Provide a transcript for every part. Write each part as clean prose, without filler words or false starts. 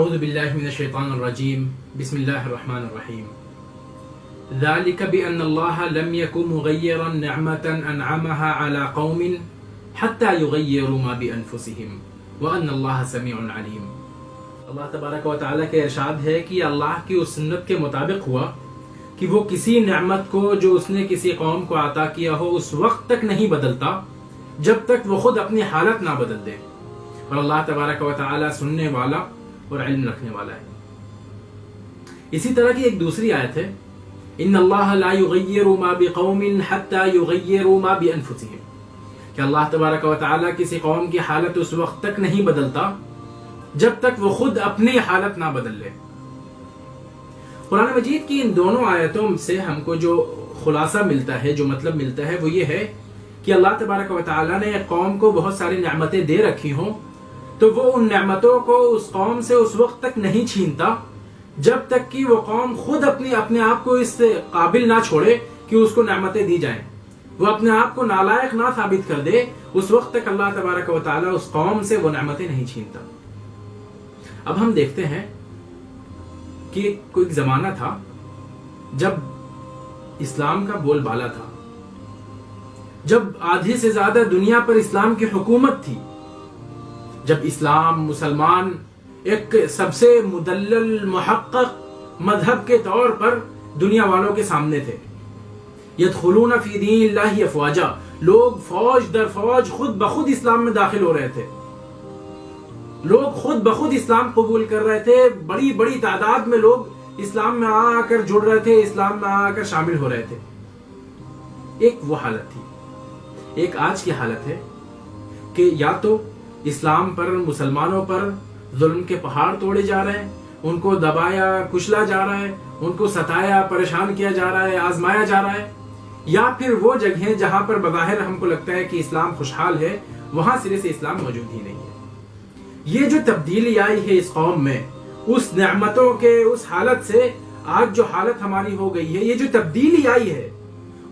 اعوذ باللہ من الشیطان الرجیم بسم اللہ الرحمن الرحیم ذلك بأن اللہ لم يكن مغیرا نعمة انعمها على قوم حتى يغيروا ما بانفسهم وان اللہ سمیع علیم۔ اللہ تبارک و تعالیٰ کے ارشاد ہے کہ اللہ کی اس سنت کے مطابق ہوا کہ وہ کسی نعمت کو جو اس نے کسی قوم کو عطا کیا ہو اس وقت تک نہیں بدلتا جب تک وہ خود اپنی حالت نہ بدل دے، اور اللہ تبارک و تعالیٰ سننے والا اور علم رکھنے والا ہے۔ اسی طرح کی ایک دوسری آیت ہے ان اللہ لا یغیر ما بقوم حتی یغیروا ما بانفسهم، کہ اللہ تبارک و تعالیٰ کسی قوم کی حالت اس وقت تک نہیں بدلتا جب تک وہ خود اپنی حالت نہ بدل لے۔ قرآن مجید کی ان دونوں آیتوں سے ہم کو جو خلاصہ ملتا ہے، جو مطلب ملتا ہے، وہ یہ ہے کہ اللہ تبارک و تعالیٰ نے ایک قوم کو بہت ساری نعمتیں دے رکھی ہوں تو وہ ان نعمتوں کو اس قوم سے اس وقت تک نہیں چھینتا جب تک کہ وہ قوم خود اپنے آپ کو اس قابل نہ چھوڑے کہ اس کو نعمتیں دی جائیں، وہ اپنے آپ کو نالائق نہ ثابت کر دے، اس وقت تک اللہ تبارک و تعالیٰ اس قوم سے وہ نعمتیں نہیں چھینتا۔ اب ہم دیکھتے ہیں کہ کوئی زمانہ تھا جب اسلام کا بول بالا تھا، جب آدھی سے زیادہ دنیا پر اسلام کی حکومت تھی، جب اسلام مسلمان ایک سب سے مدلل محقق مذہب کے طور پر دنیا والوں کے سامنے تھے۔ یدخلون فی دین اللہ افواجا، لوگ فوج در فوج خود بخود اسلام میں داخل ہو رہے تھے، لوگ خود بخود اسلام قبول کر رہے تھے، بڑی بڑی تعداد میں لوگ اسلام میں آ کر جڑ رہے تھے، اسلام میں آ کر شامل ہو رہے تھے۔ ایک وہ حالت تھی۔ ایک آج کی حالت ہے کہ یا تو اسلام پر، مسلمانوں پر ظلم کے پہاڑ توڑے جا رہے ہیں، ان کو دبایا کچلا جا رہا ہے، ان کو ستایا پریشان کیا جا رہا ہے، آزمایا جا رہا ہے، یا پھر وہ جگہیں جہاں پر بظاہر ہم کو لگتا ہے کہ اسلام خوشحال ہے وہاں سرے سے اسلام موجود ہی نہیں ہے۔ یہ جو تبدیلی آئی ہے اس قوم میں، اس نعمتوں کے اس حالت سے آج جو حالت ہماری ہو گئی ہے، یہ جو تبدیلی آئی ہے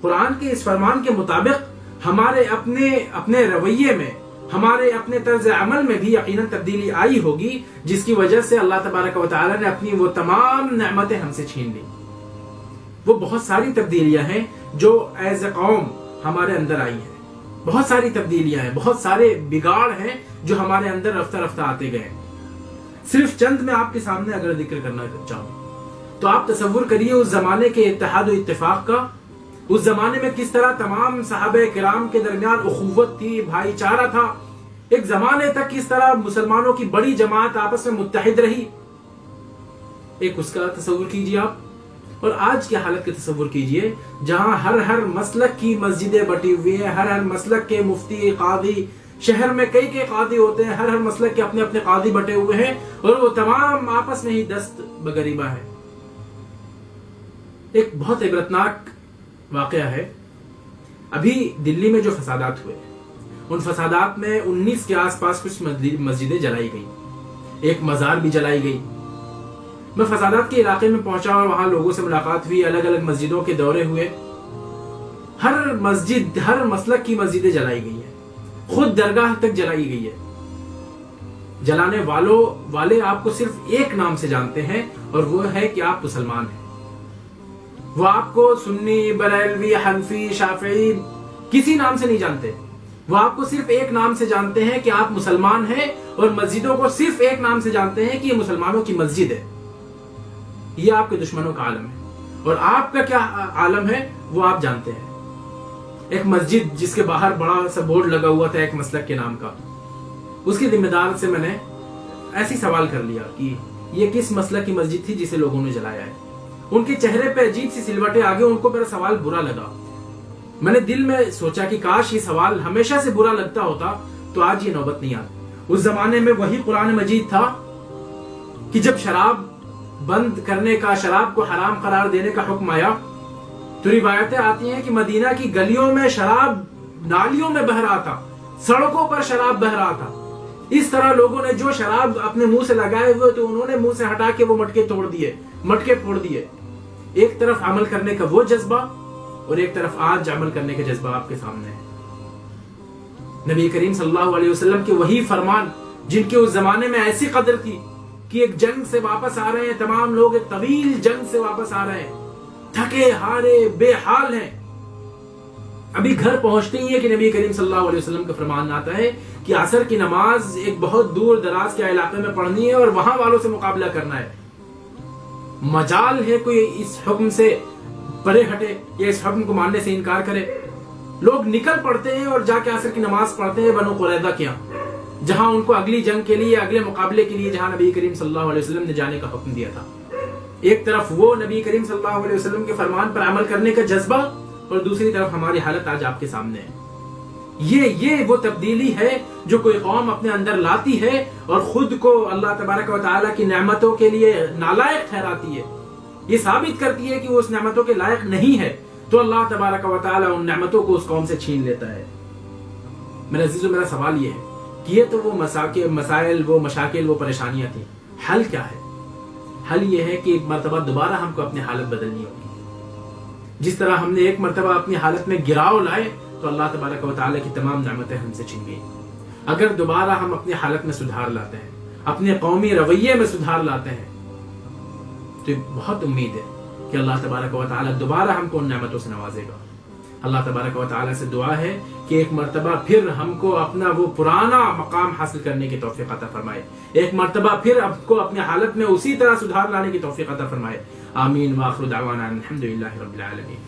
قرآن کے اس فرمان کے مطابق ہمارے اپنے رویے میں، ہمارے اپنے طرز عمل میں بھی یقیناً تبدیلی آئی ہوگی، جس کی وجہ سے اللہ تبارک و تعالیٰ نے اپنی وہ تمام نعمتیں ہم سے چھین لی۔ وہ بہت ساری تبدیلیاں ہیں جو ایز اے قوم ہمارے اندر آئی ہیں، بہت ساری تبدیلیاں ہیں، بہت سارے بگاڑ ہیں جو ہمارے اندر رفتہ رفتہ آتے گئے۔ صرف چند میں آپ کے سامنے اگر ذکر کرنا چاہوں تو آپ تصور کریے اس زمانے کے اتحاد و اتفاق کا، اس زمانے میں کس طرح تمام صحابہ کرام کے درمیان اخوت تھی، بھائی چارہ تھا، ایک زمانے تک کس طرح مسلمانوں کی بڑی جماعت آپس میں متحد رہی، ایک اس کا تصور کیجیے آپ۔ اور آج کی حالت کا تصور کیجیے جہاں ہر مسلک کی مسجدیں بٹی ہوئی ہیں، ہر مسلک کے مفتی، قاضی، شہر میں کئی قاضی ہوتے ہیں، ہر مسلک کے اپنے قاضی بٹے ہوئے ہیں، اور وہ تمام آپس میں ہی دست بگریبہ ہے۔ ایک بہت عبرتناک واقعہ ہے، ابھی دلی میں جو فسادات ہوئے ان فسادات میں 19 کے آس پاس کچھ مسجدیں جلائی گئی، ایک مزار بھی جلائی گئی۔ میں فسادات کے علاقے میں پہنچا اور وہاں لوگوں سے ملاقات ہوئی، الگ الگ مسجدوں کے دورے ہوئے، ہر مسجد، ہر مسلک کی مسجدیں جلائی گئی ہیں، خود درگاہ تک جلائی گئی ہے۔ جلانے والے آپ کو صرف ایک نام سے جانتے ہیں اور وہ ہے کہ آپ مسلمان ہیں۔ وہ آپ کو سنی، بریلوی، حنفی، شافعی کسی نام سے نہیں جانتے، وہ آپ کو صرف ایک نام سے جانتے ہیں کہ آپ مسلمان ہیں، اور مسجدوں کو صرف ایک نام سے جانتے ہیں کہ یہ مسلمانوں کی مسجد ہے۔ یہ آپ کے دشمنوں کا عالم ہے، اور آپ کا کیا عالم ہے وہ آپ جانتے ہیں۔ ایک مسجد جس کے باہر بڑا سا بورڈ لگا ہوا تھا ایک مسلک کے نام کا، اس کے ذمہ دار سے میں نے ایسی سوال کر لیا کہ یہ کس مسلک کی مسجد تھی جسے لوگوں نے جلایا ہے۔ ان کے چہرے پہ عجیب سی سلوٹیں آگے، ان کو میرا سوال برا لگا۔ میں نے دل میں سوچا کہ کاش یہ سوال ہمیشہ سے برا لگتا ہوتا تو آج یہ نوبت نہیں آتی۔ اس زمانے میں وہی قرآن مجید تھا کہ جب شراب بند کرنے کا، شراب کو حرام قرار دینے کا حکم آیا تو روایتیں آتی ہیں کہ مدینہ کی گلیوں میں شراب نالیوں میں بہ رہا تھا، سڑکوں پر شراب بہ رہا تھا۔ اس طرح لوگوں نے جو شراب اپنے منہ سے لگائے ہوئے تو انہوں نے منہ سے ہٹا کے وہ مٹکے پھوڑ دیے۔ ایک طرف عمل کرنے کا وہ جذبہ اور ایک طرف آج عمل کرنے کا جذبہ آپ کے سامنے ہے۔ نبی کریم صلی اللہ علیہ وسلم کے وہی فرمان جن کے اس زمانے میں ایسی قدر تھی کہ ایک جنگ سے واپس آ رہے ہیں، تمام لوگ ایک طویل جنگ سے واپس آ رہے ہیں، تھکے ہارے بے حال ہیں، ابھی گھر پہنچتے ہی ہے کہ نبی کریم صلی اللہ علیہ وسلم کا فرمان آتا ہے کہ عصر کی نماز ایک بہت دور دراز کے علاقے میں پڑھنی ہے اور وہاں والوں سے مقابلہ کرنا ہے، مجال ہے کوئی اس حکم سے پرے ہٹے یا اس حکم کو ماننے سے انکار کرے؟ لوگ نکل پڑتے ہیں اور جا کے عصر کی نماز پڑھتے ہیں بنو قریظہ کے یہاں، جہاں ان کو اگلی جنگ کے لیے، اگلے مقابلے کے لیے جہاں نبی کریم صلی اللہ علیہ وسلم نے جانے کا حکم دیا تھا۔ ایک طرف وہ نبی کریم صلی اللہ علیہ وسلم کے فرمان پر عمل کرنے کا جذبہ، اور دوسری طرف ہماری حالت آج آپ کے سامنے ہے۔ یہ وہ تبدیلی ہے جو کوئی قوم اپنے اندر لاتی ہے اور خود کو اللہ تبارک و تعالیٰ کی نعمتوں کے لیے نالائق ٹھہراتی ہے، یہ ثابت کرتی ہے کہ وہ اس نعمتوں کے لائق نہیں ہے، تو اللہ تبارک و تعالیٰ ان نعمتوں کو اس قوم سے چھین لیتا ہے۔ میرے عزیزو، میرا سوال یہ ہے کہ یہ تو وہ مسائل، وہ مشاکل، وہ پریشانیاں تھیں، حل کیا ہے؟ حل یہ ہے کہ ایک مرتبہ دوبارہ ہم کو اپنی حالت بدلنی ہوگی۔ جس طرح ہم نے ایک مرتبہ اپنی حالت میں گراؤ لائے تو اللہ تبارک و تعالیٰ کی تمام نعمتیں ہم سے چھن گئیں۔ اگر دوبارہ ہم اپنی حالت میں سدھار لاتے ہیں، اپنے قومی رویے میں سدھار لاتے ہیں، تو بہت امید ہے کہ اللہ تبارک و تعالیٰ دوبارہ ہم کو ان نعمتوں سے نوازے گا۔ اللہ تبارک و تعالیٰ سے دعا ہے کہ ایک مرتبہ پھر ہم کو اپنا وہ پرانا مقام حاصل کرنے کی توفیق عطا فرمائے، ایک مرتبہ پھر ہم کو اپنی حالت میں اسی طرح سدھار لانے کی توفیق عطا فرمائے۔ آمین۔ وآخر دعوانا الحمدللہ رب العالمین۔